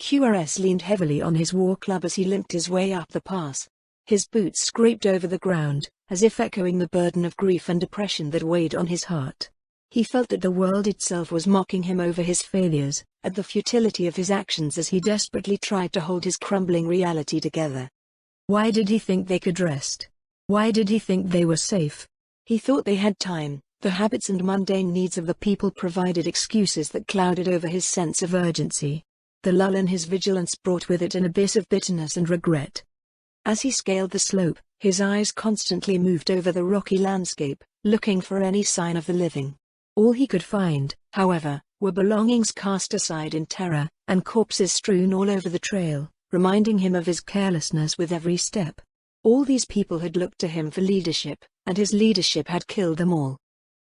QRS leaned heavily on his war club as he limped his way up the pass. His boots scraped over the ground, as if echoing the burden of grief and depression that weighed on his heart. He felt that the world itself was mocking him over his failures, at the futility of his actions as he desperately tried to hold his crumbling reality together. Why did he think they could rest? Why did he think they were safe? He thought they had time. The habits and mundane needs of the people provided excuses that clouded over his sense of urgency. The lull in his vigilance brought with it an abyss of bitterness and regret. As he scaled the slope, his eyes constantly moved over the rocky landscape, looking for any sign of the living. All he could find, however, were belongings cast aside in terror, and corpses strewn all over the trail, reminding him of his carelessness with every step. All these people had looked to him for leadership, and his leadership had killed them all.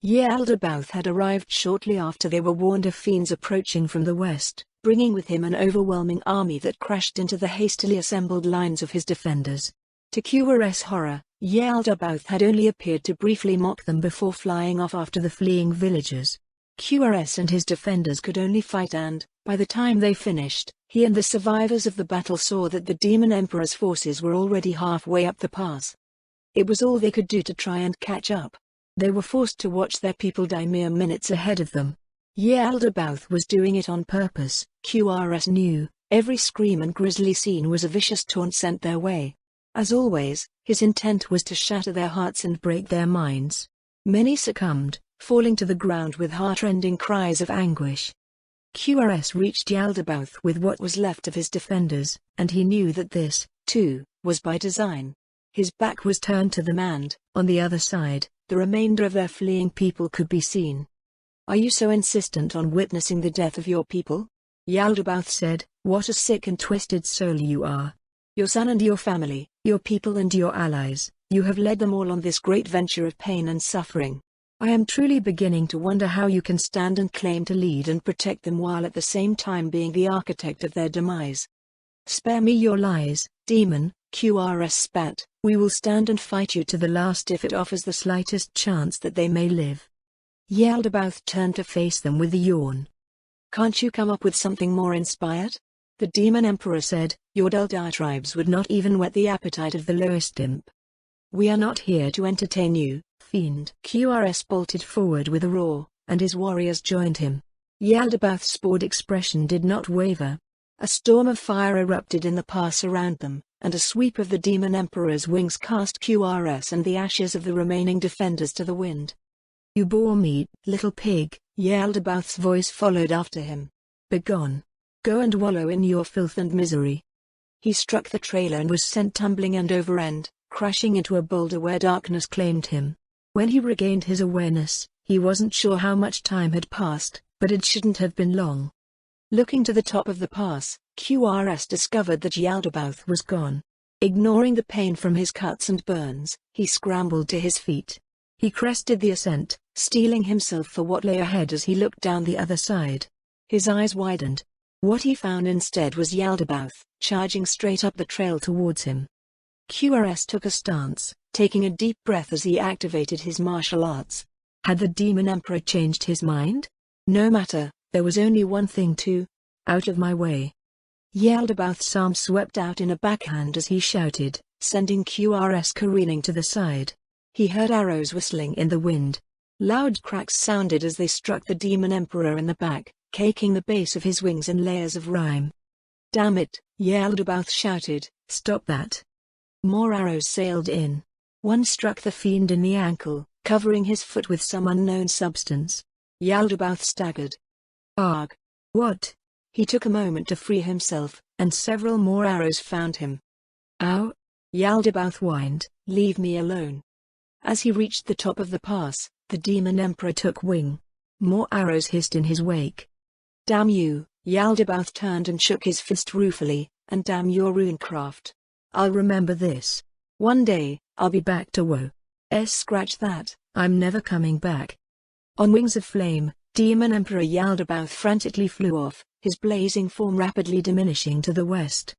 Yaldabaoth had arrived shortly after they were warned of fiends approaching from the west, bringing with him an overwhelming army that crashed into the hastily assembled lines of his defenders. To QRS' horror, Yaldabaoth had only appeared to briefly mock them before flying off after the fleeing villagers. QRS and his defenders could only fight, and, by the time they finished, he and the survivors of the battle saw that the Demon Emperor's forces were already halfway up the pass. It was all they could do to try and catch up. They were forced to watch their people die mere minutes ahead of them. Yaldabaoth was doing it on purpose, QRS knew. Every scream and grisly scene was a vicious taunt sent their way. As always, his intent was to shatter their hearts and break their minds. Many succumbed, falling to the ground with heart-rending cries of anguish. QRS reached Yaldabaoth with what was left of his defenders, and he knew that this, too, was by design. His back was turned to them and, on the other side, the remainder of their fleeing people could be seen. "Are you so insistent on witnessing the death of your people?" Yaldabaoth said. "What a sick and twisted soul you are. Your son and your family, your people and your allies, you have led them all on this great venture of pain and suffering. I am truly beginning to wonder how you can stand and claim to lead and protect them while at the same time being the architect of their demise. Spare me your lies, demon," QRS spat. "We will stand and fight you to the last if it offers the slightest chance that they may live." Yaldabaoth turned to face them with a yawn. "Can't you come up with something more inspired?" The Demon Emperor said. "Your dull diatribes would not even whet the appetite of the lowest imp. We are not here to entertain you, fiend." QRS bolted forward with a roar, and his warriors joined him. Yaldabaoth's bored expression did not waver. A storm of fire erupted in the pass around them, and a sweep of the Demon Emperor's wings cast QRS and the ashes of the remaining defenders to the wind. "You bore me, little pig," Yaldabaoth's voice followed after him. "Begone. Go and wallow in your filth and misery." He struck the trailer and was sent tumbling end over end, crashing into a boulder where darkness claimed him. When he regained his awareness, he wasn't sure how much time had passed, but it shouldn't have been long. Looking to the top of the pass, QRS discovered that Yaldabaoth was gone. Ignoring the pain from his cuts and burns, he scrambled to his feet. He crested the ascent, steeling himself for what lay ahead as he looked down the other side. His eyes widened. What he found instead was Yaldabaoth, charging straight up the trail towards him. QRS took a stance, taking a deep breath as he activated his martial arts. Had the Demon Emperor changed his mind? No matter, there was only one thing to... Out of my way. Yaldabaoth's arm swept out in a backhand as he shouted, sending QRS careening to the side. He heard arrows whistling in the wind. Loud cracks sounded as they struck the Demon Emperor in the back, caking the base of his wings in layers of rime. "Damn it," Yaldabaoth shouted, "stop that." More arrows sailed in. One struck the fiend in the ankle, covering his foot with some unknown substance. Yaldabaoth staggered. "Arg! What?" He took a moment to free himself, and several more arrows found him. "Ow!" Yaldabaoth whined, "Leave me alone." As he reached the top of the pass, the Demon Emperor took wing. More arrows hissed in his wake. "Damn you," Yaldabaoth turned and shook his fist ruefully, "and damn your runecraft. I'll remember this. One day, I'll be back to woe. Scratch that, I'm never coming back." On wings of flame, Demon Emperor Yaldabaoth frantically flew off, his blazing form rapidly diminishing to the west.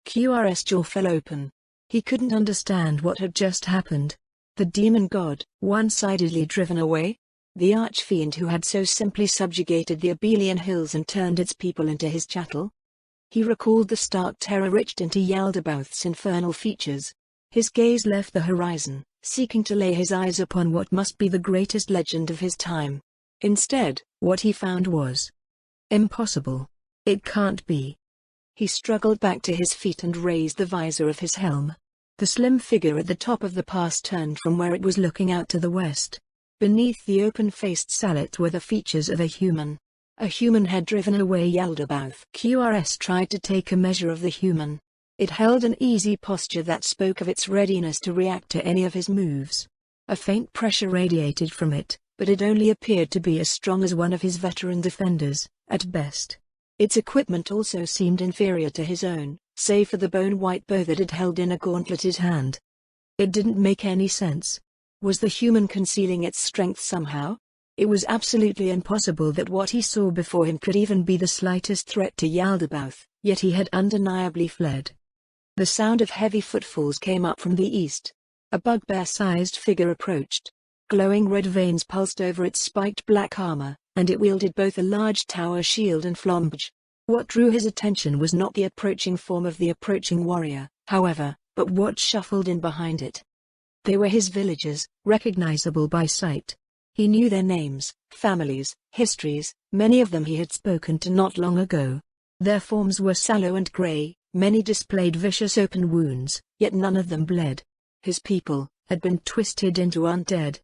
QRS' jaw fell open. He couldn't understand what had just happened. The demon god, one-sidedly driven away? The archfiend who had so simply subjugated the Abelian hills and turned its people into his chattel? He recalled the stark terror etched into Yaldabaoth's infernal features. His gaze left the horizon, seeking to lay his eyes upon what must be the greatest legend of his time. Instead, what he found was impossible. It can't be. He struggled back to his feet and raised the visor of his helm. The slim figure at the top of the pass turned from where it was looking out to the west. Beneath the open-faced sallet were the features of a human. A human had driven away Yaldabaoth. QRS tried to take a measure of the human. It held an easy posture that spoke of its readiness to react to any of his moves. A faint pressure radiated from it, but it only appeared to be as strong as one of his veteran defenders, at best. Its equipment also seemed inferior to his own, save for the bone-white bow that it held in a gauntleted hand. It didn't make any sense. Was the human concealing its strength somehow? It was absolutely impossible that what he saw before him could even be the slightest threat to Yaldabaoth, yet he had undeniably fled. The sound of heavy footfalls came up from the east. A bugbear-sized figure approached. Glowing red veins pulsed over its spiked black armor, and it wielded both a large tower shield and flambeau. What drew his attention was not the approaching form of the approaching warrior, however, but what shuffled in behind it. They were his villagers, recognizable by sight. He knew their names, families, histories, many of them he had spoken to not long ago. Their forms were sallow and grey, many displayed vicious open wounds, yet none of them bled. His people had been twisted into undead.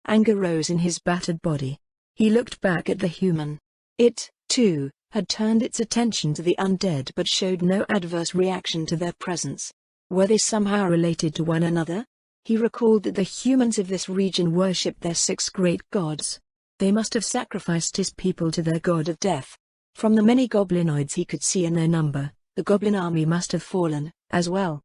Anger rose in his battered body. He looked back at the human. It, too, had turned its attention to the undead but showed no adverse reaction to their presence. Were they somehow related to one another? He recalled that the humans of this region worshipped their 6 great gods. They must have sacrificed his people to their god of death. From the many goblinoids he could see in their number, the goblin army must have fallen, as well.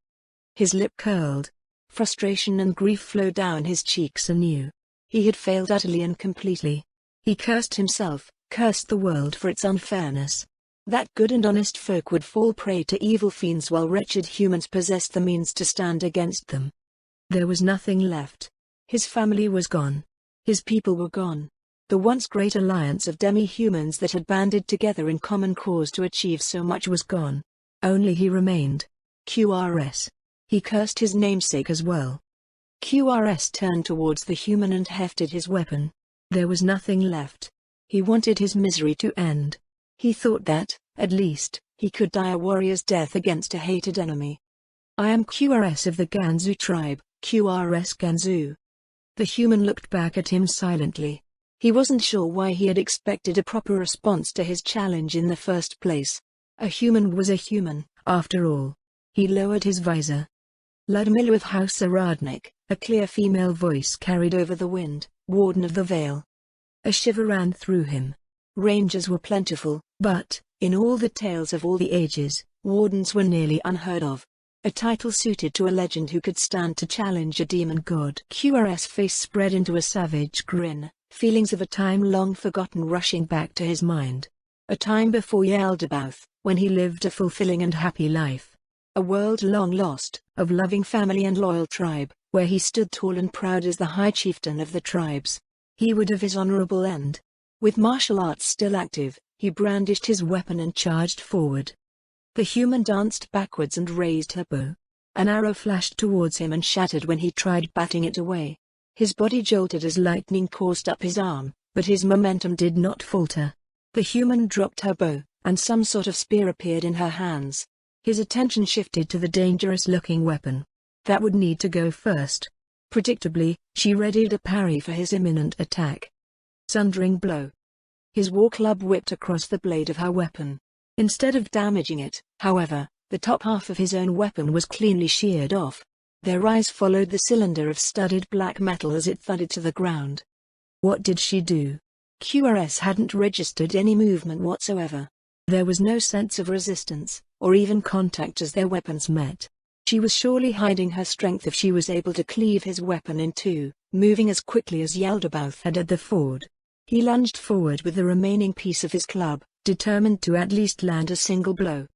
His lip curled. Frustration and grief flowed down his cheeks anew. He had failed utterly and completely. He cursed himself, cursed the world for its unfairness. That good and honest folk would fall prey to evil fiends while wretched humans possessed the means to stand against them. There was nothing left. His family was gone. His people were gone. The once great alliance of demi-humans that had banded together in common cause to achieve so much was gone. Only he remained. QRS. He cursed his namesake as well. QRS turned towards the human and hefted his weapon. There was nothing left. He wanted his misery to end. He thought that, at least, he could die a warrior's death against a hated enemy. I am QRS of the Ganzu tribe, QRS Ganzu. The human looked back at him silently. He wasn't sure why he had expected a proper response to his challenge in the first place. A human was a human, after all. He lowered his visor. Ludmilla of House Aradnik, a clear female voice carried over the wind, Warden of the Vale. A shiver ran through him. Rangers were plentiful, but, in all the tales of all the ages, wardens were nearly unheard of. A title suited to a legend who could stand to challenge a demon god. QRS' face spread into a savage grin, feelings of a time long forgotten rushing back to his mind. A time before Yaldabaoth, when he lived a fulfilling and happy life. A world long lost, of loving family and loyal tribe, where he stood tall and proud as the high chieftain of the tribes. He would have his honorable end. With martial arts still active, he brandished his weapon and charged forward. The human danced backwards and raised her bow. An arrow flashed towards him and shattered when he tried batting it away. His body jolted as lightning coursed up his arm, but his momentum did not falter. The human dropped her bow, and some sort of spear appeared in her hands. His attention shifted to the dangerous-looking weapon. That would need to go first. Predictably, she readied a parry for his imminent attack. Sundering blow. His war club whipped across the blade of her weapon. Instead of damaging it, however, the top half of his own weapon was cleanly sheared off. Their eyes followed the cylinder of studded black metal as it thudded to the ground. What did she do? QRS hadn't registered any movement whatsoever. There was no sense of resistance, or even contact as their weapons met. She was surely hiding her strength if she was able to cleave his weapon in two, moving as quickly as Yaldabaoth had at the ford. He lunged forward with the remaining piece of his club, determined to at least land a single blow.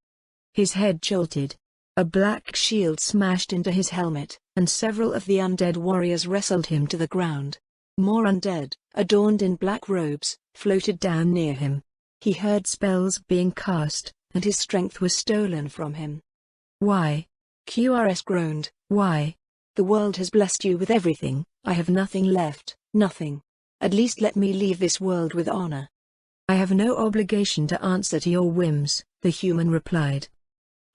His head jolted. A black shield smashed into his helmet, and several of the undead warriors wrestled him to the ground. More undead, adorned in black robes, floated down near him. He heard spells being cast, and his strength was stolen from him. "Why?" QRS groaned. "Why? The world has blessed you with everything, I have nothing left, nothing. At least let me leave this world with honor." "I have no obligation to answer to your whims," the human replied.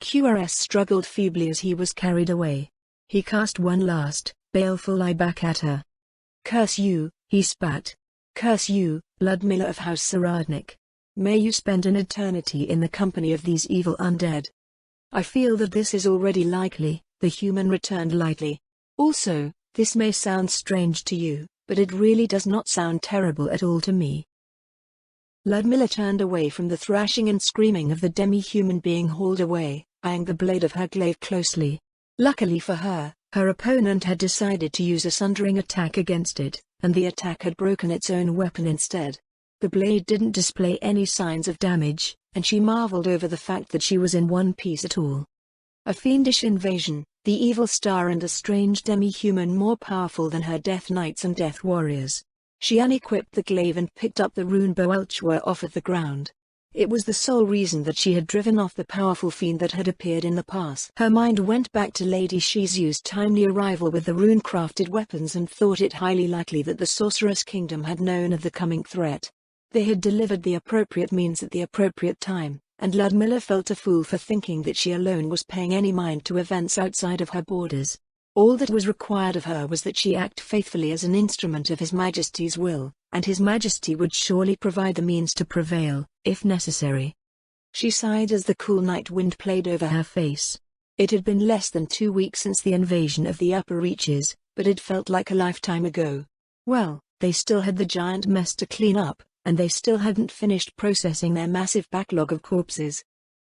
QRS struggled feebly as he was carried away. He cast one last, baleful eye back at her. "Curse you," he spat. "Curse you, Ludmilla of House Saradnik. May you spend an eternity in the company of these evil undead." "I feel that this is already likely," the human returned lightly. "Also, this may sound strange to you, but it really does not sound terrible at all to me." Ludmilla turned away from the thrashing and screaming of the demi-human being hauled away, eyeing the blade of her glaive closely. Luckily for her, her opponent had decided to use a sundering attack against it, and the attack had broken its own weapon instead. The blade didn't display any signs of damage, and she marveled over the fact that she was in one piece at all. A fiendish invasion, the evil star and a strange demi-human more powerful than her death knights and death warriors. She unequipped the glaive and picked up the rune bow Ulchwa off of the ground. It was the sole reason that she had driven off the powerful fiend that had appeared in the past. Her mind went back to Lady Shizu's timely arrival with the rune-crafted weapons and thought it highly likely that the Sorceress Kingdom had known of the coming threat. They had delivered the appropriate means at the appropriate time, and Ludmilla felt a fool for thinking that she alone was paying any mind to events outside of her borders. All that was required of her was that she act faithfully as an instrument of His Majesty's will, and His Majesty would surely provide the means to prevail, if necessary. She sighed as the cool night wind played over her face. It had been less than 2 weeks since the invasion of the upper reaches, but it felt like a lifetime ago. Well, they still had the giant mess to clean up, and they still hadn't finished processing their massive backlog of corpses.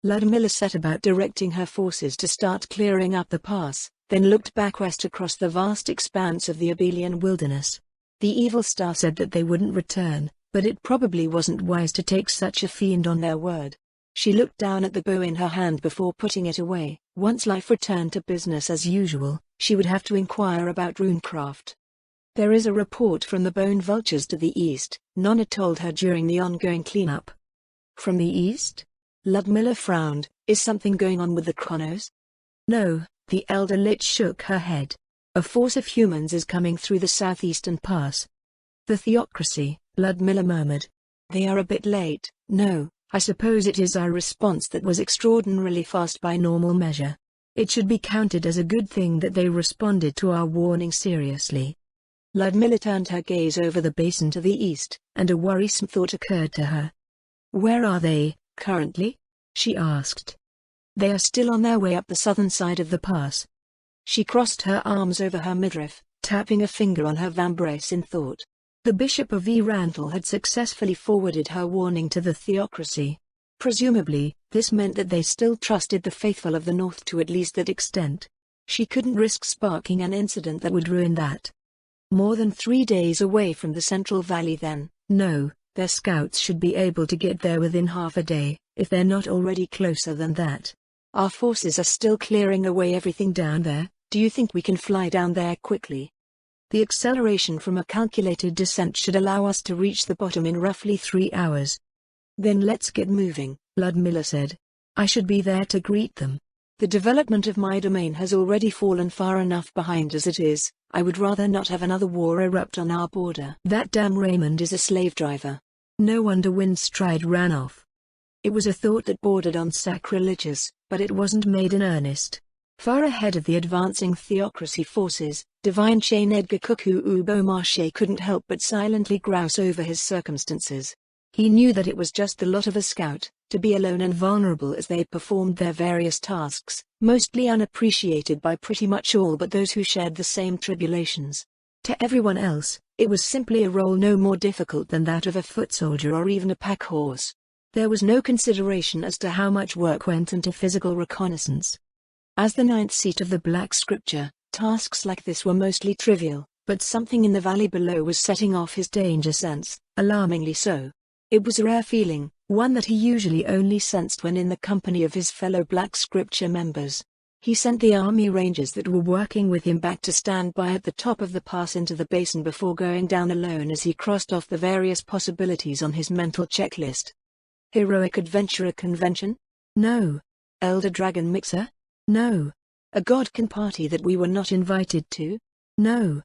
Ludmilla set about directing her forces to start clearing up the pass, then looked back west across the vast expanse of the Abelian wilderness. The evil star said that they wouldn't return, but it probably wasn't wise to take such a fiend on their word. She looked down at the bow in her hand before putting it away. Once life returned to business as usual, she would have to inquire about runecraft. "There is a report from the bone vultures to the east," Nonna told her during the ongoing cleanup. "From the east?" Ludmilla frowned. "Is something going on with the Chronos?" "No," the elder lich shook her head. "A force of humans is coming through the southeastern pass." "The theocracy," Ludmilla murmured. "They are a bit late." "No, I suppose it is our response that was extraordinarily fast by normal measure. It should be counted as a good thing that they responded to our warning seriously." Ludmilla turned her gaze over the basin to the east, and a worrisome thought occurred to her. "Where are they, currently?" she asked. "They are still on their way up the southern side of the pass." She crossed her arms over her midriff, tapping a finger on her vambrace in thought. The Bishop of Eranthal had successfully forwarded her warning to the theocracy. Presumably, this meant that they still trusted the faithful of the North to at least that extent. She couldn't risk sparking an incident that would ruin that. More than 3 days away from the Central Valley then? No, their scouts should be able to get there within half a day, if they're not already closer than that. "Our forces are still clearing away everything down there. Do you think we can fly down there quickly?" "The acceleration from a calculated descent should allow us to reach the bottom in roughly 3 hours." "Then let's get moving," Ludmilla said. "I should be there to greet them. The development of my domain has already fallen far enough behind as it is. I would rather not have another war erupt on our border." "That damn Raymond is a slave driver." No wonder Windstride ran off. It was a thought that bordered on sacrilegious, but it wasn't made in earnest. Far ahead of the advancing theocracy forces, Divine Chain Edgar Cuckoo Beaumarchais couldn't help but silently grouse over his circumstances. He knew that it was just the lot of a scout, to be alone and vulnerable as they performed their various tasks, mostly unappreciated by pretty much all but those who shared the same tribulations. To everyone else, it was simply a role no more difficult than that of a foot soldier or even a pack horse. There was no consideration as to how much work went into physical reconnaissance. As the 9th seat of the Black Scripture, tasks like this were mostly trivial, but something in the valley below was setting off his danger sense, alarmingly so. It was a rare feeling, one that he usually only sensed when in the company of his fellow Black Scripture members. He sent the army rangers that were working with him back to stand by at the top of the pass into the basin before going down alone as he crossed off the various possibilities on his mental checklist. Heroic Adventurer Convention? No. Elder Dragon Mixer? No. A Godkin party that we were not invited to? No.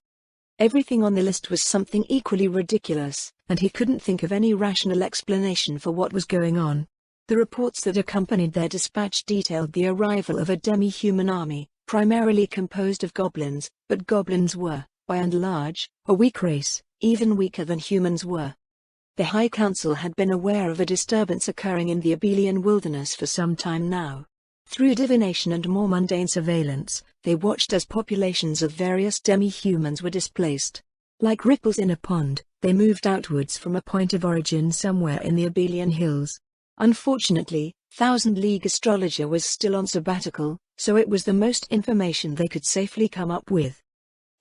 Everything on the list was something equally ridiculous, and he couldn't think of any rational explanation for what was going on. The reports that accompanied their dispatch detailed the arrival of a demi-human army, primarily composed of goblins, but goblins were, by and large, a weak race, even weaker than humans were. The High Council had been aware of a disturbance occurring in the Abelian wilderness for some time now. Through divination and more mundane surveillance, they watched as populations of various demi-humans were displaced. Like ripples in a pond, they moved outwards from a point of origin somewhere in the Abelian hills. Unfortunately, Thousand League Astrologer was still on sabbatical, so it was the most information they could safely come up with.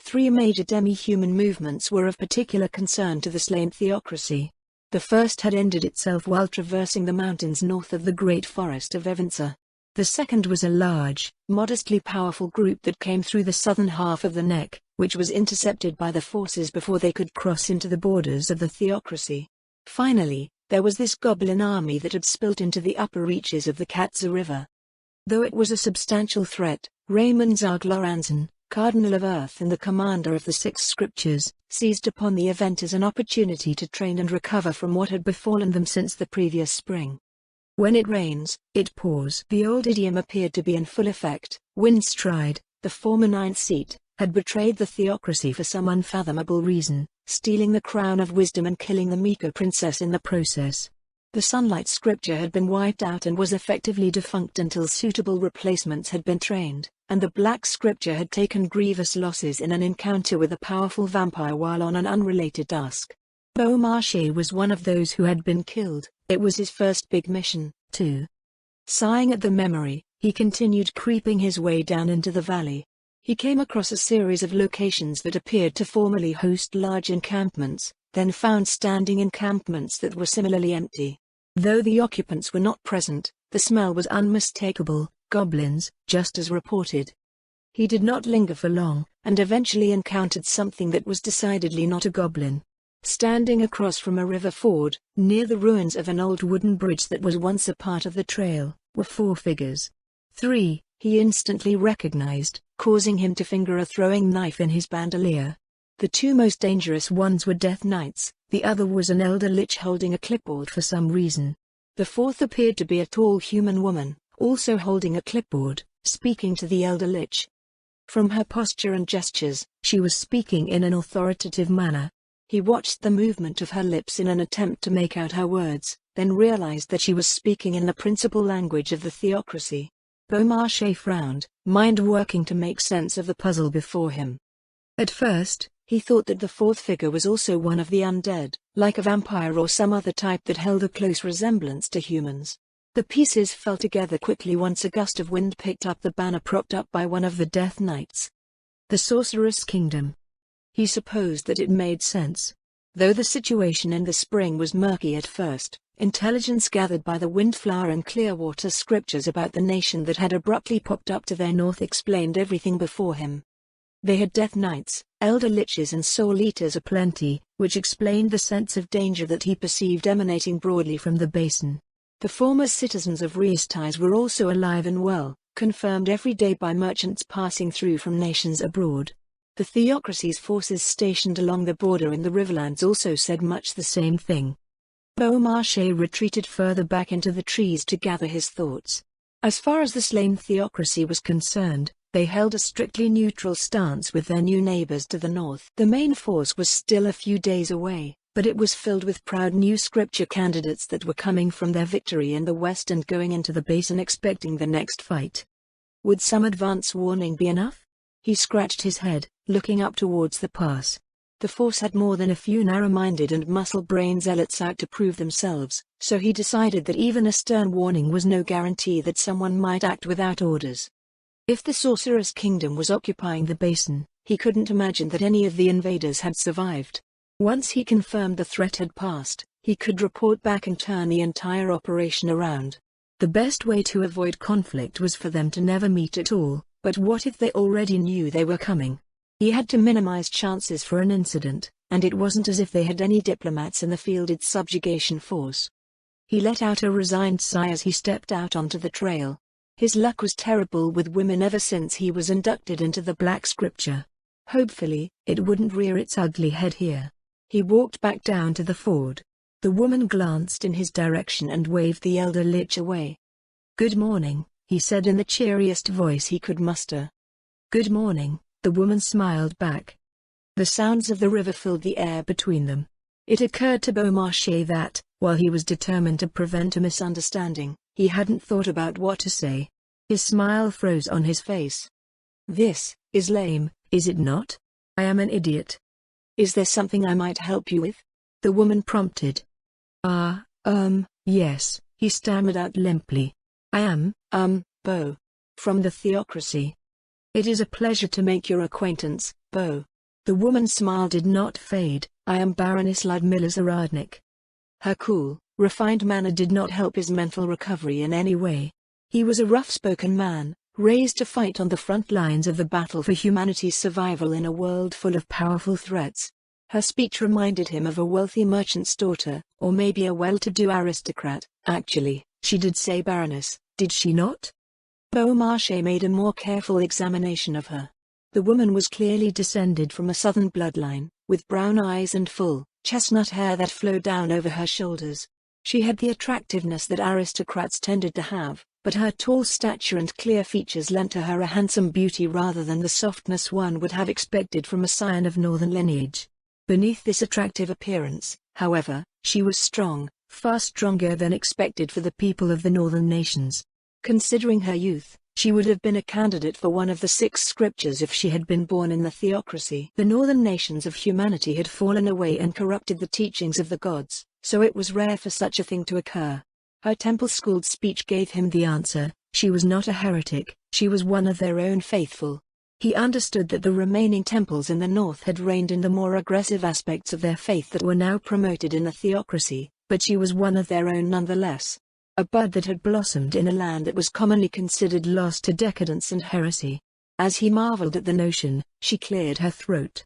3 major demi-human movements were of particular concern to the slain theocracy. The first had ended itself while traversing the mountains north of the Great Forest of Evansa. The second was a large, modestly powerful group that came through the southern half of the neck, which was intercepted by the forces before they could cross into the borders of the theocracy. Finally, there was this goblin army that had spilt into the upper reaches of the Katza River. Though it was a substantial threat, Raymond Zargloranzen, Cardinal of Earth and the commander of the 6 scriptures, seized upon the event as an opportunity to train and recover from what had befallen them since the previous spring. When it rains, it pours. The old idiom appeared to be in full effect. Windstride, the former 9th seat, had betrayed the theocracy for some unfathomable reason, stealing the crown of wisdom and killing the Miko princess in the process. The Sunlight scripture had been wiped out and was effectively defunct until suitable replacements had been trained, and the Black scripture had taken grievous losses in an encounter with a powerful vampire while on an unrelated task. Beaumarchais was one of those who had been killed. It was his first big mission, too. Sighing at the memory, he continued creeping his way down into the valley. He came across a series of locations that appeared to formerly host large encampments, then found standing encampments that were similarly empty. Though the occupants were not present, the smell was unmistakable, goblins, just as reported. He did not linger for long, and eventually encountered something that was decidedly not a goblin. Standing across from a river ford, near the ruins of an old wooden bridge that was once a part of the trail, were 4 figures. 3, he instantly recognized, causing him to finger a throwing knife in his bandolier. The 2 most dangerous ones were Death Knights, the other was an elder lich holding a clipboard for some reason. The 4th appeared to be a tall human woman, also holding a clipboard, speaking to the elder lich. From her posture and gestures, she was speaking in an authoritative manner. He watched the movement of her lips in an attempt to make out her words, then realized that she was speaking in the principal language of the theocracy. Beaumarchais frowned, mind working to make sense of the puzzle before him. At first, he thought that the 4th figure was also one of the undead, like a vampire or some other type that held a close resemblance to humans. The pieces fell together quickly once a gust of wind picked up the banner propped up by one of the Death Knights. The Sorceress Kingdom. He supposed that it made sense. Though the situation in the spring was murky at first, intelligence gathered by the Windflower and Clearwater scriptures about the nation that had abruptly popped up to their north explained everything before him. They had Death Knights, Elder Liches and Soul Eaters aplenty, which explained the sense of danger that he perceived emanating broadly from the basin. The former citizens of Reistais were also alive and well, confirmed every day by merchants passing through from nations abroad. The theocracy's forces stationed along the border in the Riverlands also said much the same thing. Beaumarchais retreated further back into the trees to gather his thoughts. As far as the slain theocracy was concerned, they held a strictly neutral stance with their new neighbors to the north. The main force was still a few days away, but it was filled with proud new scripture candidates that were coming from their victory in the west and going into the basin expecting the next fight. Would some advance warning be enough? He scratched his head, looking up towards the pass. The force had more than a few narrow-minded and muscle-brained zealots out to prove themselves, so he decided that even a stern warning was no guarantee that someone might act without orders. If the Sorceress Kingdom was occupying the basin, he couldn't imagine that any of the invaders had survived. Once he confirmed the threat had passed, he could report back and turn the entire operation around. The best way to avoid conflict was for them to never meet at all, but what if they already knew they were coming? He had to minimize chances for an incident, and it wasn't as if they had any diplomats in the fielded subjugation force. He let out a resigned sigh as he stepped out onto the trail. His luck was terrible with women ever since he was inducted into the Black Scripture. Hopefully, it wouldn't rear its ugly head here. He walked back down to the ford. The woman glanced in his direction and waved the elder lich away. "Good morning," he said in the cheeriest voice he could muster. "Good morning," the woman smiled back. The sounds of the river filled the air between them. It occurred to Beaumarchais that, while he was determined to prevent a misunderstanding, he hadn't thought about what to say. His smile froze on his face. "This is lame, is it not? I am an idiot. Is there something I might help you with?" the woman prompted. Yes," he stammered out limply. "I am, Beau. From the theocracy. It is a pleasure to make your acquaintance, Beau." The woman's smile did not fade. "I am Baroness Ludmilla Zaradnik." Her cool, refined manner did not help his mental recovery in any way. He was a rough-spoken man, raised to fight on the front lines of the battle for humanity's survival in a world full of powerful threats. Her speech reminded him of a wealthy merchant's daughter, or maybe a well-to-do aristocrat. Actually, she did say Baroness, did she not? Beaumarchais made a more careful examination of her. The woman was clearly descended from a southern bloodline, with brown eyes and full, chestnut hair that flowed down over her shoulders. She had the attractiveness that aristocrats tended to have, but her tall stature and clear features lent to her a handsome beauty rather than the softness one would have expected from a scion of northern lineage. Beneath this attractive appearance, however, she was strong, far stronger than expected for the people of the northern nations. Considering her youth, she would have been a candidate for one of the 6 scriptures if she had been born in the theocracy. The northern nations of humanity had fallen away and corrupted the teachings of the gods, so it was rare for such a thing to occur. Her temple-schooled speech gave him the answer. She was not a heretic, she was one of their own faithful. He understood that the remaining temples in the north had reined in the more aggressive aspects of their faith that were now promoted in the theocracy, but she was one of their own nonetheless. A bud that had blossomed in a land that was commonly considered lost to decadence and heresy. As he marveled at the notion, she cleared her throat.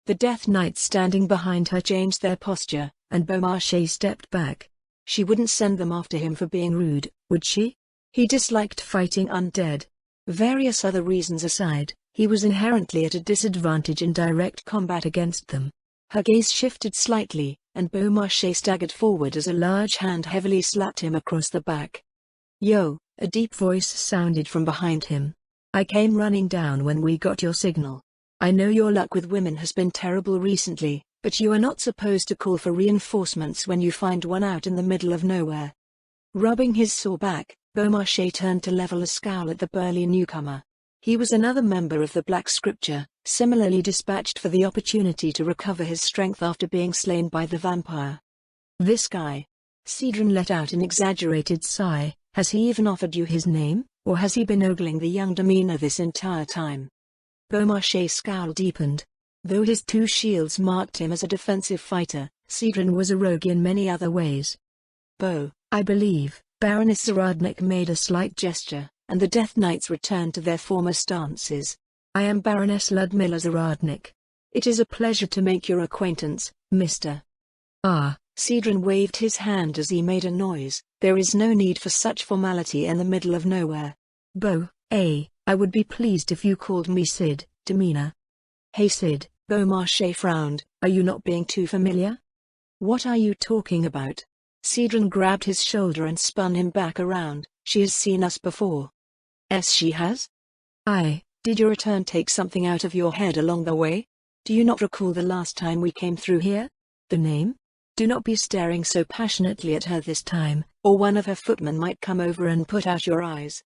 The Death Knights standing behind her changed their posture, and Beaumarchais stepped back. She wouldn't send them after him for being rude, would she? He disliked fighting undead. Various other reasons aside, he was inherently at a disadvantage in direct combat against them. Her gaze shifted slightly, and Beaumarchais staggered forward as a large hand heavily slapped him across the back. "Yo," a deep voice sounded from behind him. "I came running down when we got your signal. I know your luck with women has been terrible recently, but you are not supposed to call for reinforcements when you find one out in the middle of nowhere." Rubbing his sore back, Beaumarchais turned to level a scowl at the burly newcomer. He was another member of the Black Scripture, similarly dispatched for the opportunity to recover his strength after being slain by the vampire. "This guy." Cedron let out an exaggerated sigh. "Has he even offered you his name, or has he been ogling the young demeanor this entire time?" Beaumarchais' scowl deepened. Though his 2 shields marked him as a defensive fighter, Cedron was a rogue in many other ways. "Beau, I believe." Baroness Zaradnik made a slight gesture, and the Death Knights returned to their former stances. "I am Baroness Ludmilla Zaradnik. It is a pleasure to make your acquaintance, Mr. Cedron waved his hand as he made a noise. "There is no need for such formality in the middle of nowhere. Beau, I would be pleased if you called me Sid, demeanor." "Hey Sid," Beaumarchais frowned, "are you not being too familiar?" "What are you talking about?" Cedron grabbed his shoulder and spun him back around. "She has seen us before." "Yes, she has?" "Aye. Did your return take something out of your head along the way? Do you not recall the last time we came through here? The name? Do not be staring so passionately at her this time, or one of her footmen might come over and put out your eyes."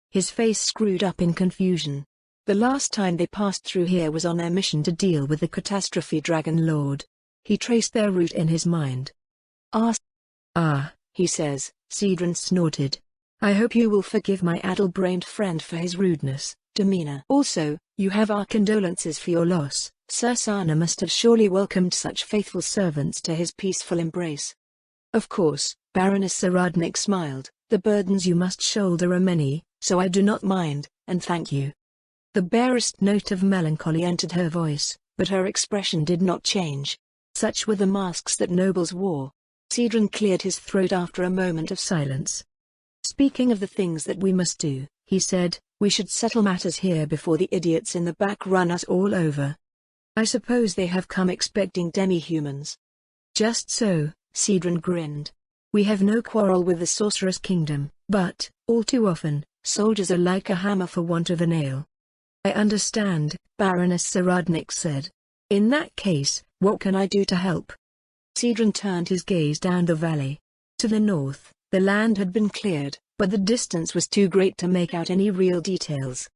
His face screwed up in confusion. The last time they passed through here was on their mission to deal with the catastrophe Dragon Lord. He traced their route in his mind. He says," Cedron snorted. "I hope you will forgive my addle-brained friend for his rudeness, demeanor. Also, you have our condolences for your loss. Sir Sana must have surely welcomed such faithful servants to his peaceful embrace." "Of course," Baroness Zaradnik smiled. "The burdens you must shoulder are many, so I do not mind, and thank you." The barest note of melancholy entered her voice, but her expression did not change. Such were the masks that nobles wore. Sidran cleared his throat after a moment of silence. "Speaking of the things that we must do," he said, "we should settle matters here before the idiots in the back run us all over. I suppose they have come expecting demi-humans." "Just so," Sidran grinned. "We have no quarrel with the Sorceress Kingdom, but, all too often, soldiers are like a hammer for want of a nail." "I understand," Baroness Saradnik said. "In that case, what can I do to help?" Sidran turned his gaze down the valley. To the north, the land had been cleared, but the distance was too great to make out any real details.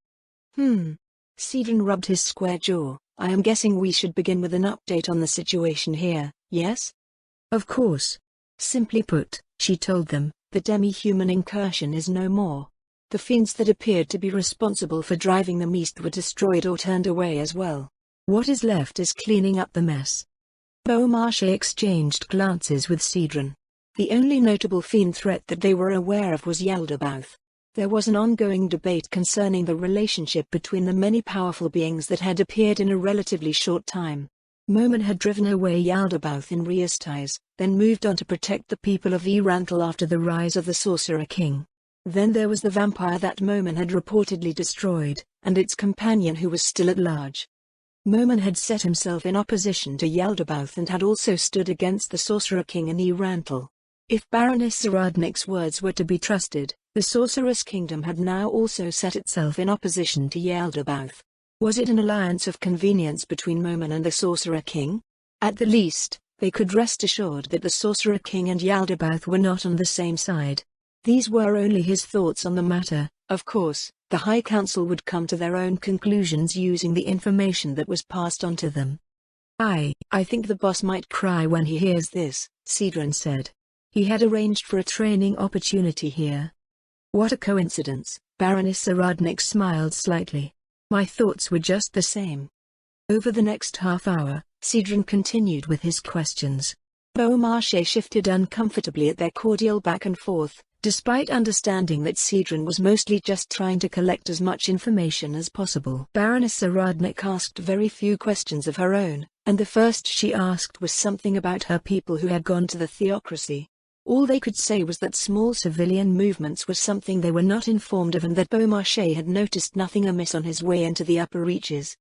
Sidran rubbed his square jaw. "I am guessing we should begin with an update on the situation here, yes?" "Of course. Simply put," she told them, "the demi-human incursion is no more. The fiends that appeared to be responsible for driving them east were destroyed or turned away as well. What is left is cleaning up the mess." Beaumarchais exchanged glances with Sidran. The only notable fiend threat that they were aware of was Yaldabaoth. There was an ongoing debate concerning the relationship between the many powerful beings that had appeared in a relatively short time. Moman had driven away Yaldabaoth in Riastais, then moved on to protect the people of Erantal after the rise of the Sorcerer King. Then there was the vampire that Moman had reportedly destroyed, and its companion who was still at large. Moman had set himself in opposition to Yaldabaoth and had also stood against the Sorcerer King in Erantal. If Baroness Saradnik's words were to be trusted, the Sorceress Kingdom had now also set itself in opposition to Yaldabaoth. Was it an alliance of convenience between Moman and the Sorcerer King? At the least, they could rest assured that the Sorcerer King and Yaldabaoth were not on the same side. These were only his thoughts on the matter. Of course, the High Council would come to their own conclusions using the information that was passed on to them. I think the boss might cry when he hears this," Sidran said. "He had arranged for a training opportunity here." "What a coincidence," Baroness Saradnik smiled slightly. "My thoughts were just the same." Over the next half hour, Sidran continued with his questions. Beaumarchais shifted uncomfortably at their cordial back and forth, despite understanding that Sidran was mostly just trying to collect as much information as possible. Baroness Saradnik asked very few questions of her own, and the first she asked was something about her people who had gone to the theocracy. All they could say was that small civilian movements were something they were not informed of and that Beaumarchais had noticed nothing amiss on his way into the upper reaches.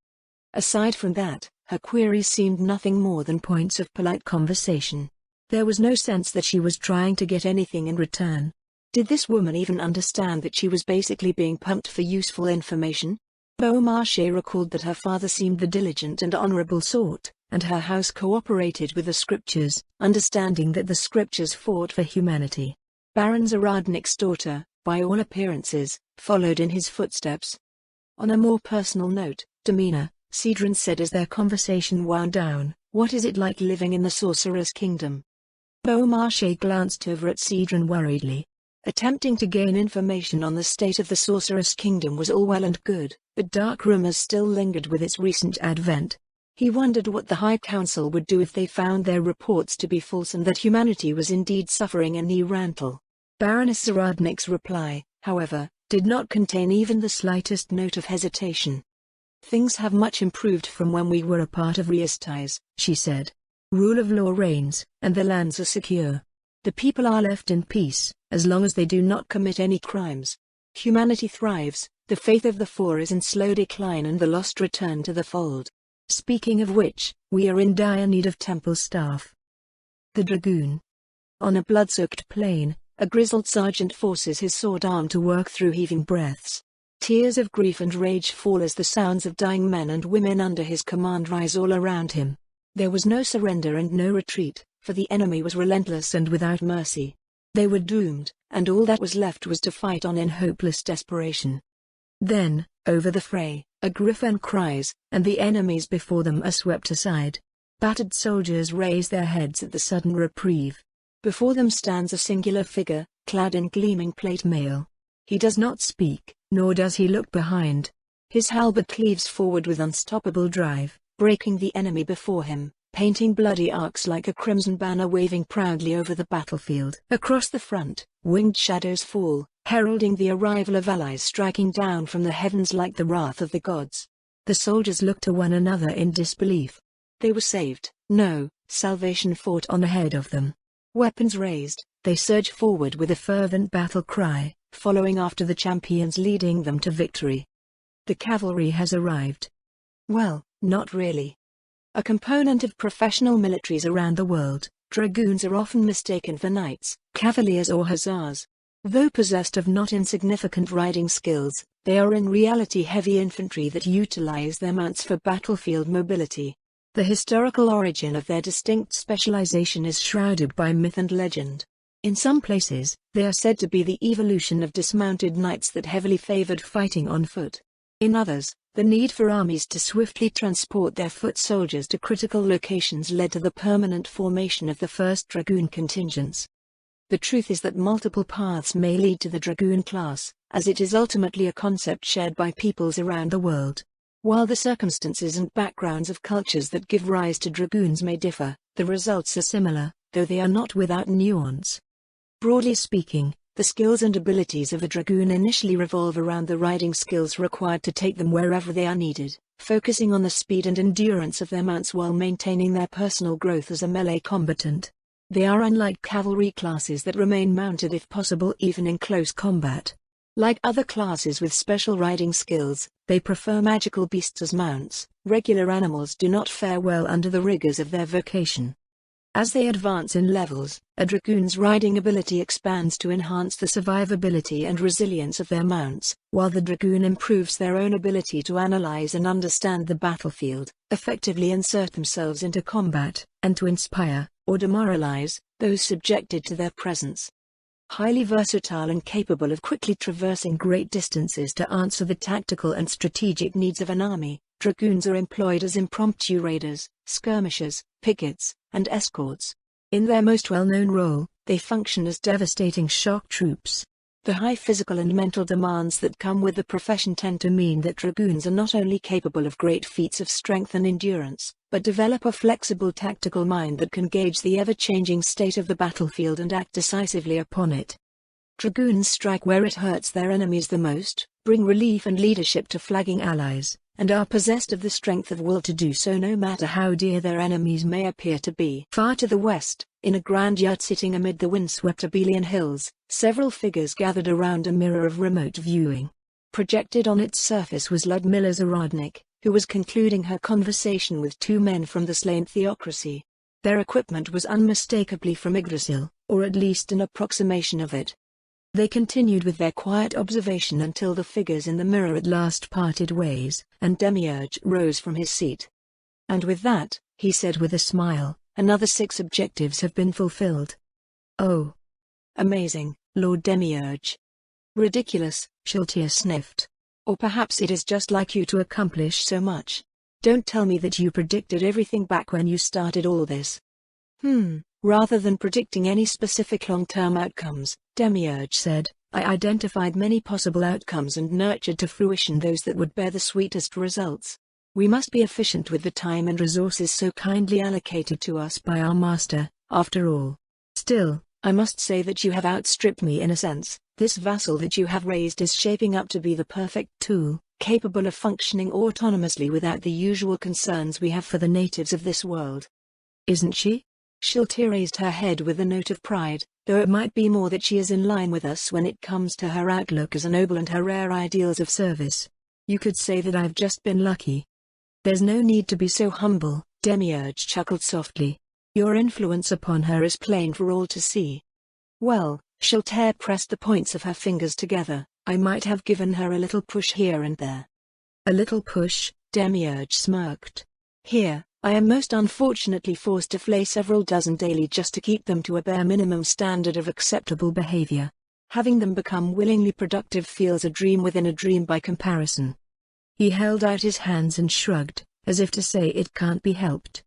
Aside from that, her queries seemed nothing more than points of polite conversation. There was no sense that she was trying to get anything in return. Did this woman even understand that she was basically being pumped for useful information? Beaumarchais recalled that her father seemed the diligent and honorable sort, and her house cooperated with the scriptures, understanding that the scriptures fought for humanity. Baron Zaradnik's daughter, by all appearances, followed in his footsteps. On a more personal note, Domina, Sidran said as their conversation wound down, "What is it like living in the Sorcerer's Kingdom?" Beaumarchais glanced over at Sidran worriedly. Attempting to gain information on the state of the Sorcerer's Kingdom was all well and good, but dark rumors still lingered with its recent advent. He wondered what the High Council would do if they found their reports to be false and that humanity was indeed suffering in Erantal. Baroness Saradnik's reply, however, did not contain even the slightest note of hesitation. "Things have much improved from when we were a part of Riastais," she said. "Rule of law reigns, and the lands are secure. The people are left in peace, as long as they do not commit any crimes. Humanity thrives, the faith of the Four is in slow decline and the lost return to the fold. Speaking of which, we are in dire need of temple staff." The dragoon. On a blood-soaked plain, a grizzled sergeant forces his sword arm to work through heaving breaths. Tears of grief and rage fall as the sounds of dying men and women under his command rise all around him. There was no surrender and no retreat, for the enemy was relentless and without mercy. They were doomed, and all that was left was to fight on in hopeless desperation. Then, over the fray, a griffin cries, and the enemies before them are swept aside. Battered soldiers raise their heads at the sudden reprieve. Before them stands a singular figure, clad in gleaming plate mail. He does not speak, nor does he look behind. His halberd cleaves forward with unstoppable drive, breaking the enemy before him, painting bloody arcs like a crimson banner waving proudly over the battlefield. Across the front, winged shadows fall, heralding the arrival of allies striking down from the heavens like the wrath of the gods. The soldiers looked to one another in disbelief. They were saved. No, salvation fought on ahead of them. Weapons raised, they surge forward with a fervent battle cry, following after the champions leading them to victory. The cavalry has arrived. Well, not really. A component of professional militaries around the world, dragoons are often mistaken for knights, cavaliers or hussars. Though possessed of not insignificant riding skills, they are in reality heavy infantry that utilize their mounts for battlefield mobility. The historical origin of their distinct specialization is shrouded by myth and legend. In some places, they are said to be the evolution of dismounted knights that heavily favored fighting on foot. In others, the need for armies to swiftly transport their foot soldiers to critical locations led to the permanent formation of the first dragoon contingents. The truth is that multiple paths may lead to the dragoon class, as it is ultimately a concept shared by peoples around the world. While the circumstances and backgrounds of cultures that give rise to dragoons may differ, the results are similar, though they are not without nuance. Broadly speaking, the skills and abilities of a dragoon initially revolve around the riding skills required to take them wherever they are needed, focusing on the speed and endurance of their mounts while maintaining their personal growth as a melee combatant. They are unlike cavalry classes that remain mounted if possible even in close combat. Like other classes with special riding skills, they prefer magical beasts as mounts. Regular animals do not fare well under the rigors of their vocation. As they advance in levels, a dragoon's riding ability expands to enhance the survivability and resilience of their mounts, while the dragoon improves their own ability to analyze and understand the battlefield, effectively insert themselves into combat, and to inspire, or demoralize, those subjected to their presence. Highly versatile and capable of quickly traversing great distances to answer the tactical and strategic needs of an army, dragoons are employed as impromptu raiders, skirmishers, pickets, and escorts. In their most well-known role, they function as devastating shock troops. The high physical and mental demands that come with the profession tend to mean that dragoons are not only capable of great feats of strength and endurance, but develop a flexible tactical mind that can gauge the ever-changing state of the battlefield and act decisively upon it. Dragoons strike where it hurts their enemies the most, bring relief and leadership to flagging allies, and are possessed of the strength of will to do so no matter how dear their enemies may appear to be. Far to the west, in a grand yurt sitting amid the windswept Abelian hills, several figures gathered around a mirror of remote viewing. Projected on its surface was Ludmilla's Aradnik, who was concluding her conversation with two men from the slain theocracy. Their equipment was unmistakably from Yggdrasil, or at least an approximation of it. They continued with their quiet observation until the figures in the mirror at last parted ways, and Demiurge rose from his seat. "And with that," he said with a smile, "another 6 objectives have been fulfilled." "Oh. Amazing, Lord Demiurge." "Ridiculous," Shiltir sniffed. "Or perhaps it is just like you to accomplish so much. Don't tell me that you predicted everything back when you started all this." Rather than predicting any specific long-term outcomes, Demiurge said, "I identified many possible outcomes and nurtured to fruition those that would bear the sweetest results. We must be efficient with the time and resources so kindly allocated to us by our master, after all. Still, I must say that you have outstripped me in a sense. This vassal that you have raised is shaping up to be the perfect tool, capable of functioning autonomously without the usual concerns we have for the natives of this world." "Isn't she?" Shiltir raised her head with a note of pride, though it might be more that she is in line with us when it comes to her outlook as a noble and her rare ideals of service. "You could say that I've just been lucky." "There's no need to be so humble," Demiurge chuckled softly. "Your influence upon her is plain for all to see." "Well," Shiltir pressed the points of her fingers together, "I might have given her a little push here and there." "A little push?" Demiurge smirked. "Here, I am most unfortunately forced to flay several dozen daily just to keep them to a bare minimum standard of acceptable behavior. Having them become willingly productive feels a dream within a dream by comparison." He held out his hands and shrugged, as if to say it can't be helped.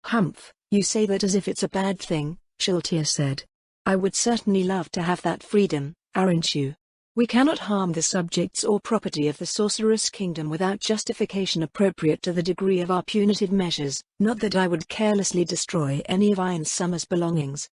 "Humph, you say that as if it's a bad thing," Shiltir said. "I would certainly love to have that freedom, aren't you? We cannot harm the subjects or property of the sorceress kingdom without justification appropriate to the degree of our punitive measures, not that I would carelessly destroy any of Iron Summer's belongings."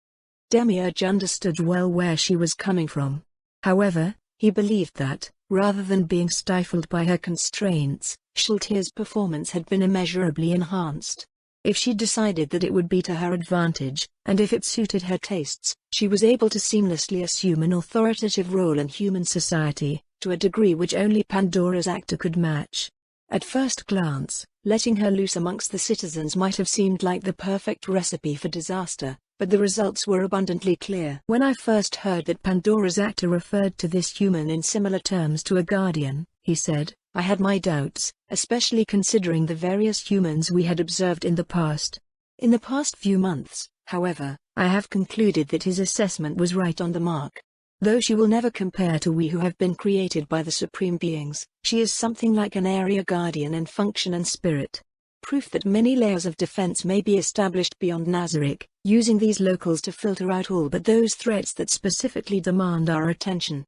Demiurge understood well where she was coming from. However, he believed that, rather than being stifled by her constraints, Shiltir's performance had been immeasurably enhanced. If she decided that it would be to her advantage, and if it suited her tastes, she was able to seamlessly assume an authoritative role in human society, to a degree which only Pandora's actor could match. At first glance, letting her loose amongst the citizens might have seemed like the perfect recipe for disaster, but the results were abundantly clear. When I first heard that Pandora's actor referred to this human in similar terms to a guardian, he said, I had my doubts, especially considering the various humans we had observed in the past. In the past few months, however, I have concluded that his assessment was right on the mark. Though she will never compare to we who have been created by the supreme beings, she is something like an area guardian in function and spirit. Proof that many layers of defense may be established beyond Nazarick, using these locals to filter out all but those threats that specifically demand our attention.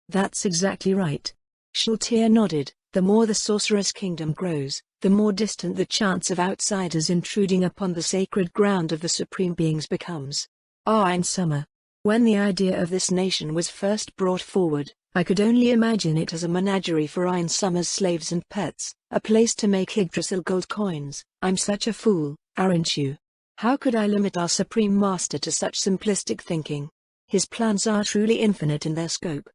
That's exactly right. Shaltir nodded. The more the sorceress kingdom grows, the more distant the chance of outsiders intruding upon the sacred ground of the supreme beings becomes. In summer, when the idea of this nation was first brought forward, I could only imagine it as a menagerie for Ein Summer's slaves and pets, a place to make Yggdrasil gold coins. I'm such a fool, aren't you? How could I limit our supreme master to such simplistic thinking? His plans are truly infinite in their scope.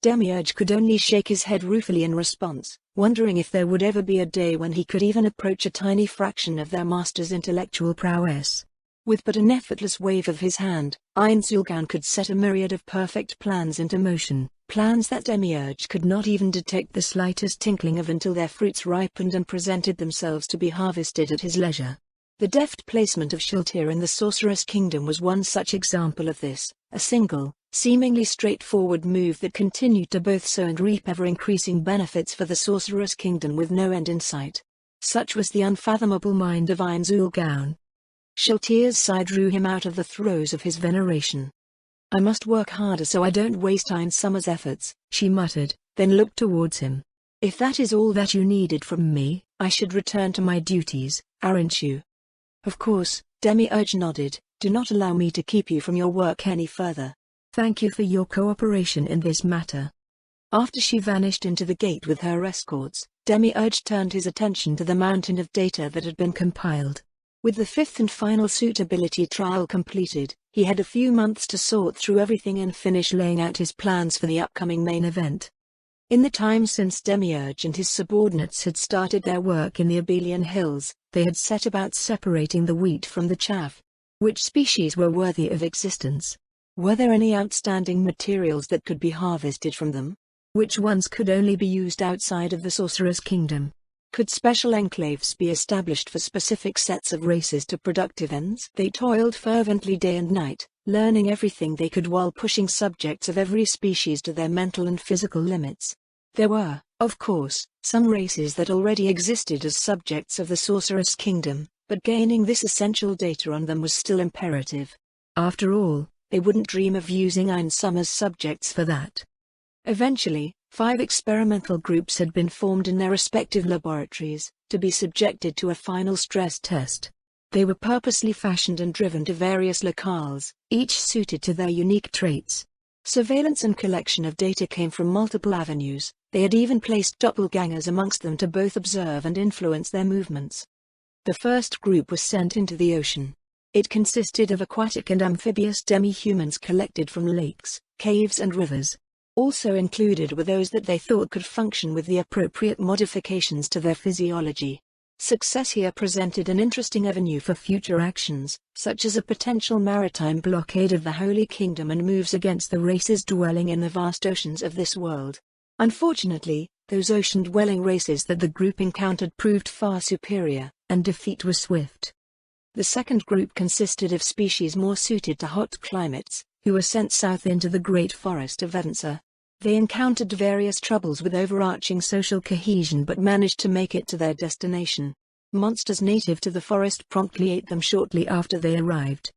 Demiurge could only shake his head ruefully in response, wondering if there would ever be a day when he could even approach a tiny fraction of their master's intellectual prowess. With but an effortless wave of his hand, Einzulgan could set a myriad of perfect plans into motion, plans that Demiurge could not even detect the slightest tinkling of until their fruits ripened and presented themselves to be harvested at his leisure. The deft placement of Shaltir in the Sorceress Kingdom was one such example of this, a single, seemingly straightforward move that continued to both sow and reap ever-increasing benefits for the Sorceress Kingdom with no end in sight. Such was the unfathomable mind of Einzulgan. Shaltir's sigh drew him out of the throes of his veneration. I must work harder so I don't waste Ein Summer's efforts, she muttered, then looked towards him. If that is all that you needed from me, I should return to my duties, aren't you? Of course, Demiurge nodded. Do not allow me to keep you from your work any further. Thank you for your cooperation in this matter. After she vanished into the gate with her escorts, Demiurge turned his attention to the mountain of data that had been compiled. With the fifth and final suitability trial completed, he had a few months to sort through everything and finish laying out his plans for the upcoming main event. In the time since Demiurge and his subordinates had started their work in the Abelian Hills, they had set about separating the wheat from the chaff. Which species were worthy of existence? Were there any outstanding materials that could be harvested from them? Which ones could only be used outside of the Sorcerer's Kingdom? Could special enclaves be established for specific sets of races to productive ends? They toiled fervently day and night, learning everything they could while pushing subjects of every species to their mental and physical limits. There were, of course, some races that already existed as subjects of the Sorceress Kingdom, but gaining this essential data on them was still imperative. After all, they wouldn't dream of using Ein Summer's subjects for that. Eventually, 5 experimental groups had been formed in their respective laboratories, to be subjected to a final stress test. They were purposely fashioned and driven to various locales, each suited to their unique traits. Surveillance and collection of data came from multiple avenues. They had even placed doppelgangers amongst them to both observe and influence their movements. The first group was sent into the ocean. It consisted of aquatic and amphibious demi-humans collected from lakes, caves and rivers. Also included were those that they thought could function with the appropriate modifications to their physiology. Success here presented an interesting avenue for future actions, such as a potential maritime blockade of the Holy Kingdom and moves against the races dwelling in the vast oceans of this world. Unfortunately, those ocean-dwelling races that the group encountered proved far superior, and defeat was swift. The second group consisted of species more suited to hot climates, who were sent south into the Great Forest of Evansa. They encountered various troubles with overarching social cohesion but managed to make it to their destination. Monsters native to the forest promptly ate them shortly after they arrived.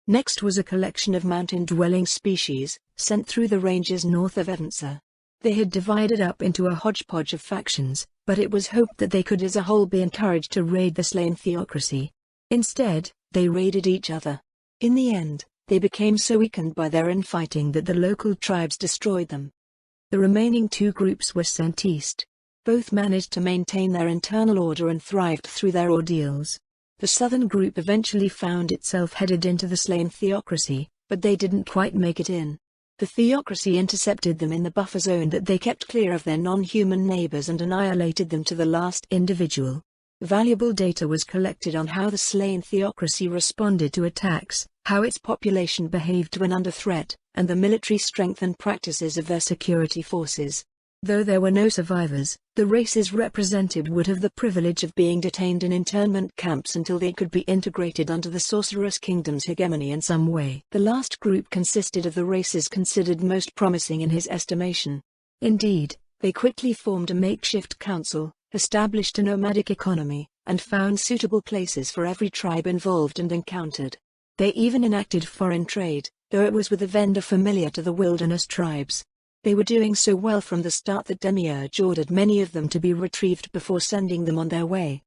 Next was a collection of mountain-dwelling species, sent through the ranges north of Evansa. They had divided up into a hodgepodge of factions, but it was hoped that they could as a whole be encouraged to raid the slain theocracy. Instead, they raided each other. In the end, they became so weakened by their infighting that the local tribes destroyed them. The remaining 2 groups were sent east. Both managed to maintain their internal order and thrived through their ordeals. The southern group eventually found itself headed into the slain theocracy, but they didn't quite make it in. The theocracy intercepted them in the buffer zone that they kept clear of their non-human neighbors and annihilated them to the last individual. Valuable data was collected on how the slain theocracy responded to attacks, how its population behaved when under threat, and the military strength and practices of their security forces. Though there were no survivors, the races represented would have the privilege of being detained in internment camps until they could be integrated under the Sorceress Kingdom's hegemony in some way. The last group consisted of the races considered most promising in his estimation. Indeed, they quickly formed a makeshift council, established a nomadic economy, and found suitable places for every tribe involved and encountered. They even enacted foreign trade, though it was with a vendor familiar to the wilderness tribes. They were doing so well from the start that Demiurge ordered many of them to be retrieved before sending them on their way.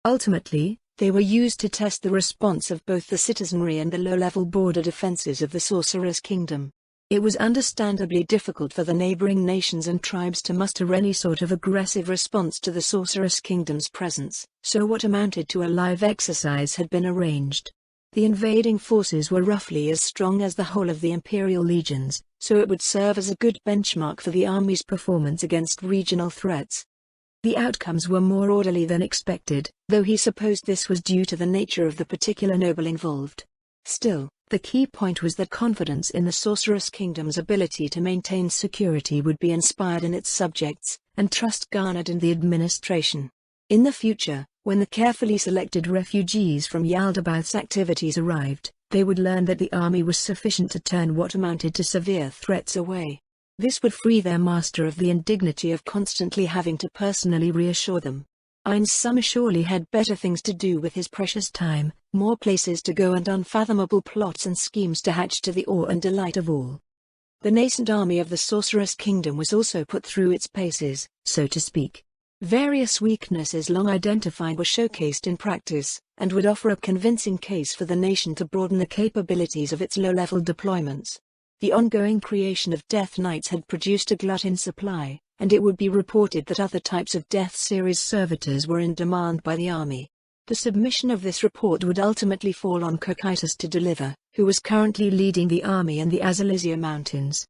Ultimately, they were used to test the response of both the citizenry and the low-level border defenses of the Sorcerer's Kingdom. It was understandably difficult for the neighboring nations and tribes to muster any sort of aggressive response to the Sorceress Kingdom's presence, so what amounted to a live exercise had been arranged. The invading forces were roughly as strong as the whole of the Imperial legions, so it would serve as a good benchmark for the army's performance against regional threats. The outcomes were more orderly than expected, though he supposed this was due to the nature of the particular noble involved. Still, the key point was that confidence in the Sorceress Kingdom's ability to maintain security would be inspired in its subjects, and trust garnered in the administration. In the future, when the carefully selected refugees from Yaldabaoth's activities arrived, they would learn that the army was sufficient to turn what amounted to severe threats away. This would free their master of the indignity of constantly having to personally reassure them. Ein's summer surely had better things to do with his precious time, more places to go and unfathomable plots and schemes to hatch to the awe and delight of all. The nascent army of the Sorceress Kingdom was also put through its paces, so to speak. Various weaknesses long identified were showcased in practice, and would offer a convincing case for the nation to broaden the capabilities of its low-level deployments. The ongoing creation of Death Knights had produced a glut in supply, and it would be reported that other types of Death Series servitors were in demand by the army. The submission of this report would ultimately fall on Cocytus to deliver, who was currently leading the army in the Azalizia Mountains.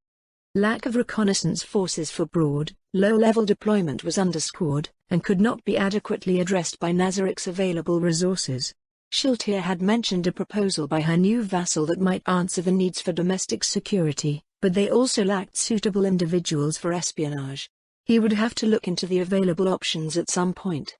Lack of reconnaissance forces for broad, low-level deployment was underscored, and could not be adequately addressed by Nazarik's available resources. Shiltir had mentioned a proposal by her new vassal that might answer the needs for domestic security, but they also lacked suitable individuals for espionage. He would have to look into the available options at some point.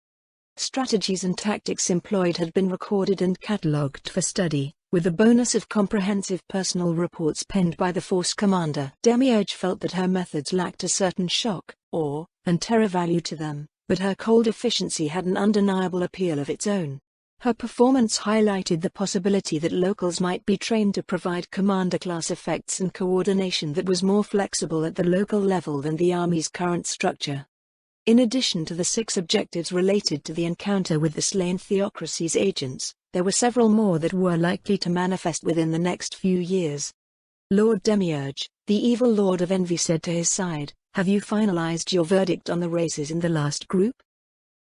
Strategies and tactics employed had been recorded and catalogued for study, with the bonus of comprehensive personal reports penned by the force commander. Demiurge felt that her methods lacked a certain shock, awe, and terror value to them, but her cold efficiency had an undeniable appeal of its own. Her performance highlighted the possibility that locals might be trained to provide commander-class effects and coordination that was more flexible at the local level than the army's current structure. In addition to the 6 objectives related to the encounter with the slain theocracy's agents, there were several more that were likely to manifest within the next few years. Lord Demiurge, the evil Lord of Envy, said to his side, "Have you finalized your verdict on the races in the last group?"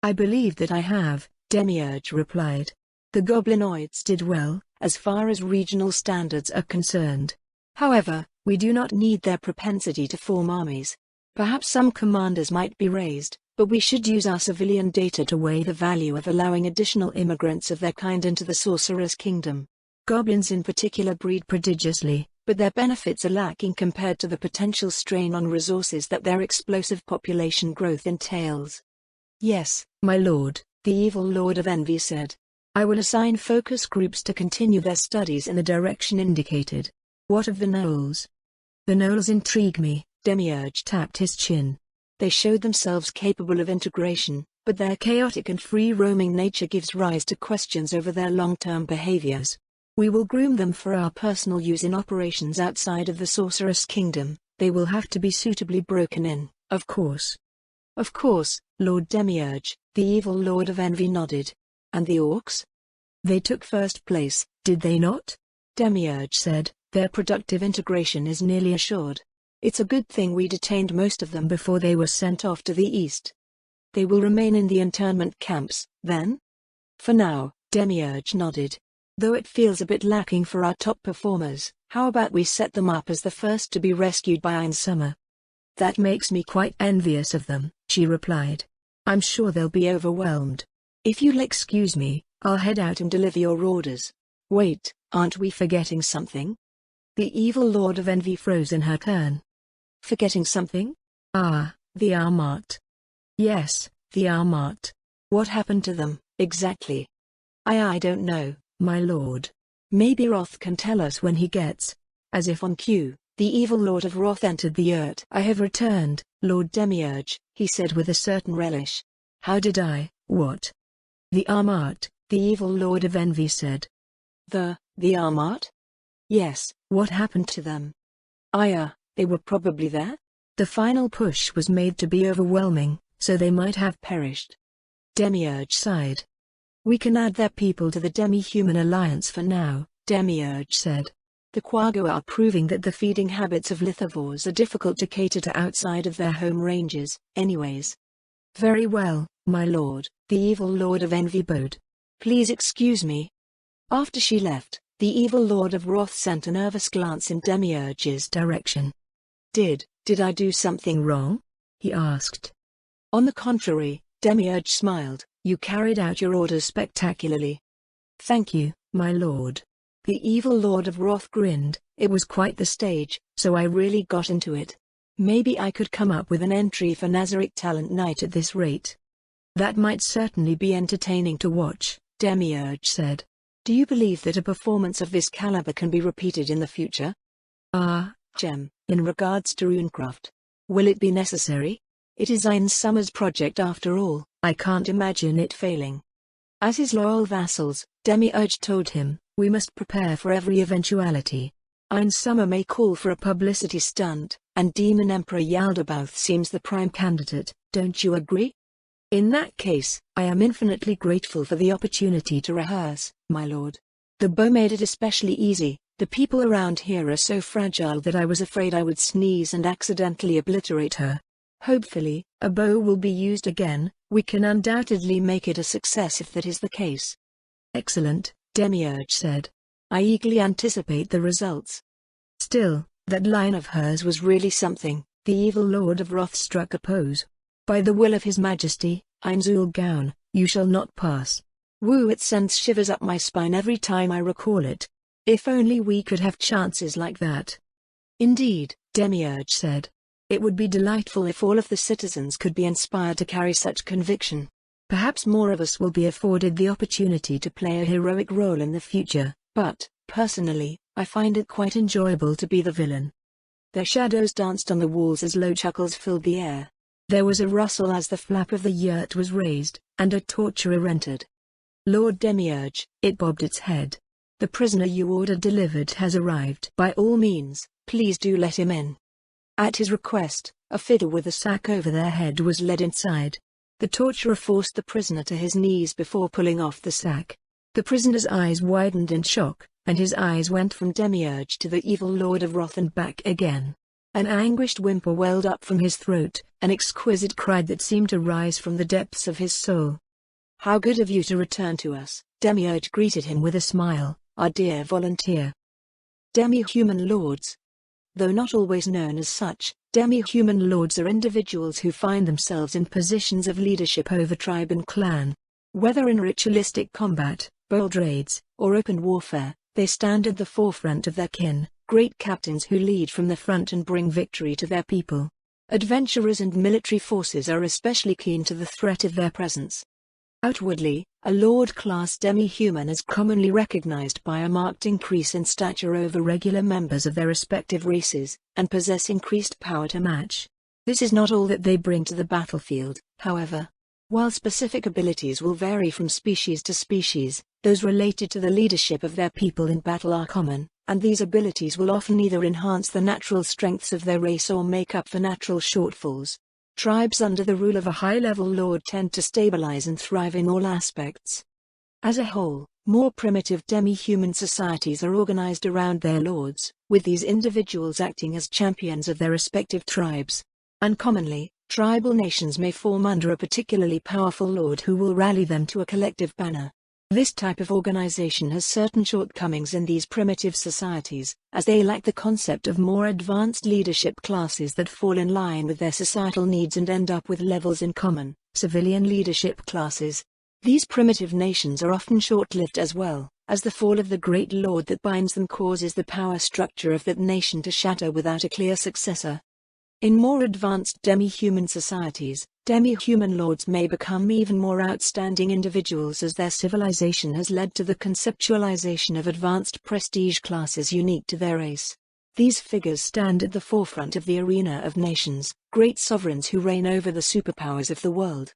"I believe that I have," Demiurge replied. "The goblinoids did well, as far as regional standards are concerned. However, we do not need their propensity to form armies. Perhaps some commanders might be raised, but we should use our civilian data to weigh the value of allowing additional immigrants of their kind into the Sorcerer's Kingdom. Goblins in particular breed prodigiously, but their benefits are lacking compared to the potential strain on resources that their explosive population growth entails." "Yes, my lord," the evil Lord of Envy said. "I will assign focus groups to continue their studies in the direction indicated. What of the gnolls?" "The gnolls intrigue me." Demiurge tapped his chin. "They showed themselves capable of integration, but their chaotic and free-roaming nature gives rise to questions over their long-term behaviors. We will groom them for our personal use in operations outside of the Sorceress Kingdom. They will have to be suitably broken in, of course." "Of course, Lord Demiurge," the evil Lord of Envy nodded. "And the orcs?" "They took first place, did they not?" Demiurge said. "Their productive integration is nearly assured. It's a good thing we detained most of them before they were sent off to the east." "They will remain in the internment camps, then?" "For now, Demiurge nodded. Though it feels a bit lacking for our top performers, how about we set them up as the first to be rescued by Einsummer? That makes me quite envious of them, she replied. I'm sure they'll be overwhelmed. If you'll excuse me, I'll head out and deliver your orders. Wait, aren't we forgetting something? The evil Lord of Envy froze in her turn. Forgetting something? Ah, the Armat. Yes, the Armat. What happened to them, exactly? I don't know, my lord. Maybe Roth can tell us when he gets. As if on cue, the evil Lord of Wrath entered the yurt. I have returned, Lord Demiurge, he said with a certain relish. How did I, what? The Armat, the evil Lord of Envy said. The Armat? Yes, what happened to them? They were probably there? The final push was made to be overwhelming, so they might have perished. Demiurge sighed. We can add their people to the demi-human alliance for now, Demiurge said. The Quago are proving that the feeding habits of lithivores are difficult to cater to outside of their home ranges, anyways. Very well, my lord, the evil Lord of Envy bowed. Please excuse me. After she left, the evil Lord of Wrath sent a nervous glance in Demiurge's direction. Did I do something wrong? He asked. On the contrary, Demiurge smiled, you carried out your orders spectacularly. Thank you, my lord. The evil Lord of Wrath grinned. It was quite the stage, so I really got into it. Maybe I could come up with an entry for Nazarick Talent Night at this rate. That might certainly be entertaining to watch, Demiurge said. Do you believe that a performance of this caliber can be repeated in the future? Gem, in regards to runecraft. Will it be necessary? It is Einsummer's project after all, I can't imagine it failing. As his loyal vassals, Demiurge told him, we must prepare for every eventuality. Einsummer may call for a publicity stunt, and Demon Emperor Yaldabaoth seems the prime candidate, don't you agree? In that case, I am infinitely grateful for the opportunity to rehearse, my lord. The bow made it especially easy. The people around here are so fragile that I was afraid I would sneeze and accidentally obliterate her. Hopefully, a bow will be used again. We can undoubtedly make it a success if that is the case. Excellent, Demiurge said. I eagerly anticipate the results. Still, that line of hers was really something. The evil Lord of Wrath struck a pose. By the will of His Majesty, Einzul Gaun, you shall not pass. Woo, it sends shivers up my spine every time I recall it. If only we could have chances like that. Indeed, Demiurge said. It would be delightful if all of the citizens could be inspired to carry such conviction. Perhaps more of us will be afforded the opportunity to play a heroic role in the future, but, personally, I find it quite enjoyable to be the villain. Their shadows danced on the walls as low chuckles filled the air. There was a rustle as the flap of the yurt was raised, and a torturer entered. Lord Demiurge, it bobbed its head. The prisoner you ordered delivered has arrived. By all means, please do let him in. At his request, a figure with a sack over their head was led inside. The torturer forced the prisoner to his knees before pulling off the sack. The prisoner's eyes widened in shock, and his eyes went from Demiurge to the evil Lord of Wrath and back again. An anguished whimper welled up from his throat, an exquisite cry that seemed to rise from the depths of his soul. How good of you to return to us, Demiurge greeted him with a smile, our dear volunteer. Demi-human lords. Though not always known as such, demi-human lords are individuals who find themselves in positions of leadership over tribe and clan. Whether in ritualistic combat, bold raids, or open warfare, they stand at the forefront of their kin, great captains who lead from the front and bring victory to their people. Adventurers and military forces are especially keen to the threat of their presence. Outwardly, a lord-class demi-human is commonly recognized by a marked increase in stature over regular members of their respective races, and possess increased power to match. This is not all that they bring to the battlefield, however. While specific abilities will vary from species to species, those related to the leadership of their people in battle are common, and these abilities will often either enhance the natural strengths of their race or make up for natural shortfalls. Tribes under the rule of a high-level lord tend to stabilize and thrive in all aspects. As a whole, more primitive demi-human societies are organized around their lords, with these individuals acting as champions of their respective tribes. Uncommonly, tribal nations may form under a particularly powerful lord who will rally them to a collective banner. This type of organization has certain shortcomings in these primitive societies, as they lack the concept of more advanced leadership classes that fall in line with their societal needs and end up with levels in common, civilian leadership classes. These primitive nations are often short-lived as well, as the fall of the great lord that binds them causes the power structure of that nation to shatter without a clear successor. In more advanced demi-human societies, demi-human lords may become even more outstanding individuals as their civilization has led to the conceptualization of advanced prestige classes unique to their race. These figures stand at the forefront of the arena of nations, great sovereigns who reign over the superpowers of the world.